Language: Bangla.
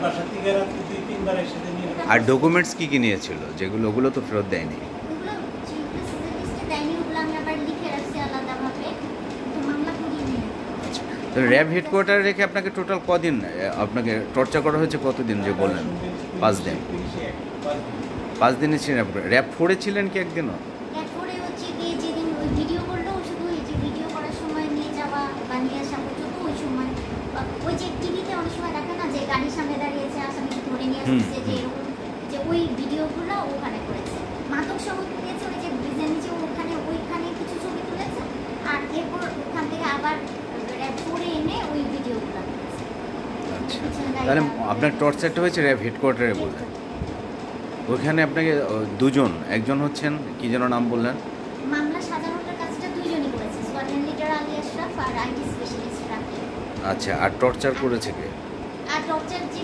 বাসা থেকে রাত্রে 2-3 বার একসাথে নিয়ে আর ডকুমেন্টস কি কি নিয়েছিল, যেগুলো ওগুলো তো ফেরত দেয়নি? ওগুলো যেগুলো সিভিলিস্টে দেয়নি ওগুলো আমি আবার লিখে রাখছি আলাদাভাবে, তো মামলা করিনি। তো র্যাব হেডকোয়ার্টারে রেখে আপনাকে টোটাল কদিন আপনাকে টর্চার করা হয়েছে? কতদিন যে বললেন? 5 দিন। 5 দিনই ছিলেন র্যাব 4-এ ছিলেন কি একদিনও? এরপরে হচ্ছে গিয়ে যেদিন ওই ভিডিও করলো, শুধু এই যে ভিডিও করার সময় নিয়ে যাওয়া বা নিয়ে আসা পর্যন্ত ওই সময়, ওই যে টিভিতে অনেক সময় দেখে না যে গাড়ির সামনে দাঁড়িয়েছে আসামিকে ধরে নিয়ে আসছে, যে এরকম যে ওই ভিডিওগুলো ওখানে করেছে। মাদক সহ দিয়েছে ওই যে ব্রিজের নিচে ওইখানে কিছু ছবি তুলেছে, আর এরপর ওখান থেকে আবার র্যাব 4-এ এনে ওই ভিডিওগুলো করেছে। আচ্ছা, তাহলে আপনার টর্চারটা হয়েছে র্যাব হেডকোয়ার্টারে বললেন। ওইখানে আপনাকে দুজন, একজন হচ্ছেন কি যেন নাম বললেন? মামলা সাজানোটার কাজটা দুইজনই করেছে, স্কোয়াড্রন লিডার আলী আশরাফ আর আইটি স্পেশালিস্ট রাকিব। আচ্ছা, আর টর্চার করেছে কে? আর টর্চার যে